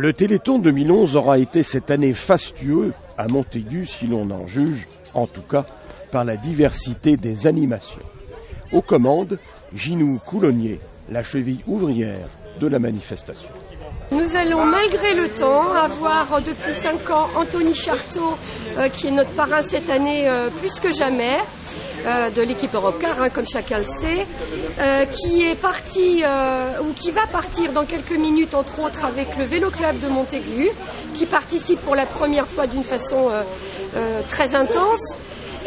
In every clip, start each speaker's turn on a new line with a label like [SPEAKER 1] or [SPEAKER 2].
[SPEAKER 1] Le Téléthon 2011 aura été cette année fastueux à Montaigu, si l'on en juge, en tout cas, par la diversité des animations. Aux commandes, Ginou Coulonnier, la cheville ouvrière de la manifestation.
[SPEAKER 2] Nous allons, malgré le temps, avoir depuis 5 ans Anthony Charteau, qui est notre parrain cette année plus que jamais, de l'équipe Europcar, comme chacun le sait, qui est parti, ou qui va partir dans quelques minutes, entre autres, avec le Vélo Club de Montaigu, qui participe pour la première fois d'une façon très intense.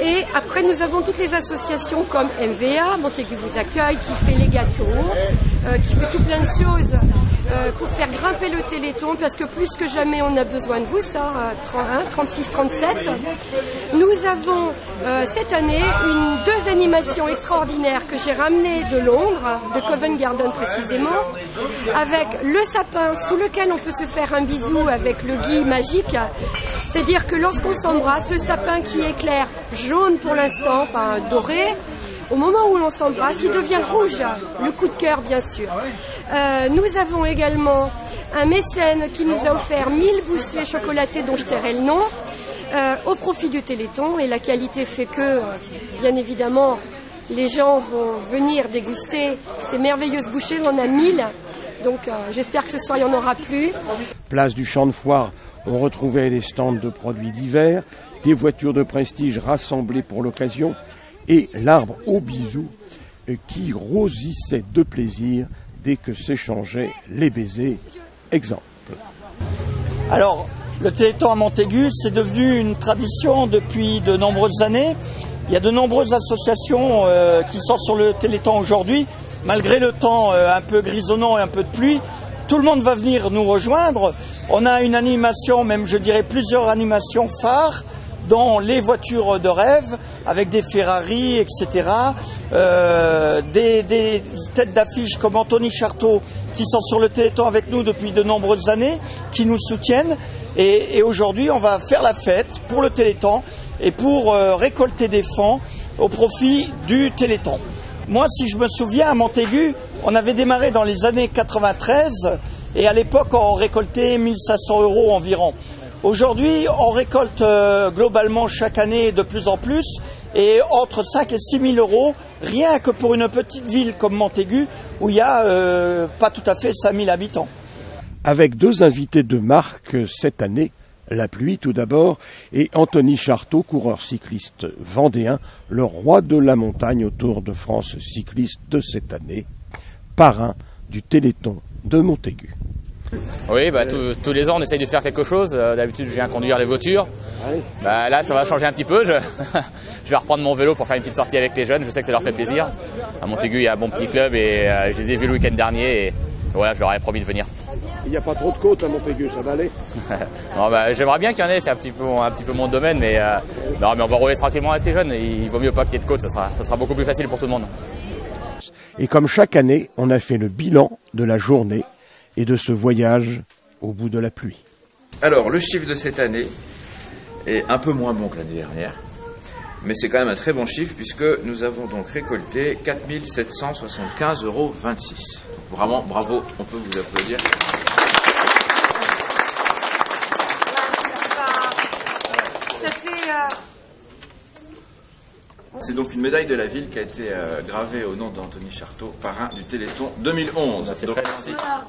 [SPEAKER 2] Et après, nous avons toutes les associations comme MVA, Montaigu vous accueille, qui fait les gâteaux, qui fait tout plein de choses pour faire grimper le Téléthon, parce que plus que jamais, on a besoin de vous, ça, 36-37. Nous avons cette année deux animations extraordinaires que j'ai ramenées de Londres, de Covent Garden précisément, avec le sapin sous lequel on peut se faire un bisou avec le gui magique. C'est-à-dire que lorsqu'on s'embrasse, le sapin qui éclaire jaune pour l'instant, enfin doré, au moment où l'on s'embrasse, il devient rouge, le coup de cœur bien sûr. Nous avons également un mécène qui nous a offert 1000 bouchées chocolatées dont je tairai le nom, au profit du Téléthon, et la qualité fait que, bien évidemment, les gens vont venir déguster ces merveilleuses bouchées, on en a 1000, donc j'espère que ce soir il n'y en aura plus.
[SPEAKER 1] Place du Champ de Foire, on retrouvait des stands de produits divers, des voitures de prestige rassemblées pour l'occasion, et l'arbre au bisou qui rosissait de plaisir dès que s'échangeaient les baisers. Exemple.
[SPEAKER 3] Alors, le Téléthon à Montaigu, c'est devenu une tradition depuis de nombreuses années. Il y a de nombreuses associations qui sont sur le Téléthon aujourd'hui. Malgré le temps un peu grisonnant et un peu de pluie, tout le monde va venir nous rejoindre. On a une animation, même je dirais plusieurs animations phares, dont les voitures de rêve, avec des Ferrari, etc. Des têtes d'affiche comme Anthony Charteau, qui sont sur le Téléthon avec nous depuis de nombreuses années, qui nous soutiennent. Et aujourd'hui, on va faire la fête pour le Téléthon et pour récolter des fonds au profit du Téléthon. Moi, si je me souviens, à Montaigu, on avait démarré dans les années 93 et à l'époque, on récoltait 1500 € environ. Aujourd'hui, on récolte globalement chaque année de plus en plus et entre 5 et 6 000 € rien que pour une petite ville comme Montaigu où il y a pas tout à fait 5 000 habitants.
[SPEAKER 1] Avec deux invités de marque cette année, la pluie tout d'abord et Anthony Charteau, coureur cycliste vendéen, le roi de la montagne au Tour de France cycliste de cette année, parrain du Téléthon de Montaigu.
[SPEAKER 4] Oui, tous les ans on essaye de faire quelque chose. D'habitude je viens conduire les voitures. Là ça va changer un petit peu. Je vais reprendre mon vélo pour faire une petite sortie avec les jeunes. Je sais que ça leur fait plaisir. À Montaigu il y a un bon petit club et je les ai vus le week-end dernier et voilà, je leur ai promis de venir.
[SPEAKER 1] Il n'y a pas trop de côtes à Montaigu, ça va aller?
[SPEAKER 4] Non, j'aimerais bien qu'il y en ait, c'est un petit peu mon domaine, mais on va rouler tranquillement avec les jeunes. Il vaut mieux pas qu'il y ait de côtes, ça sera beaucoup plus facile pour tout le monde.
[SPEAKER 1] Et comme chaque année, on a fait le bilan de la journée et de ce voyage au bout de la pluie.
[SPEAKER 5] Alors, le chiffre de cette année est un peu moins bon que l'année dernière, mais c'est quand même un très bon chiffre puisque nous avons donc récolté 4 775,26 €. Vraiment, bravo, on peut vous applaudir.
[SPEAKER 2] Ça fait...
[SPEAKER 5] C'est donc une médaille de la ville qui a été gravée au nom d'Anthony Charteau, parrain du Téléthon 2011.
[SPEAKER 4] C'est très gentil.
[SPEAKER 2] Voilà.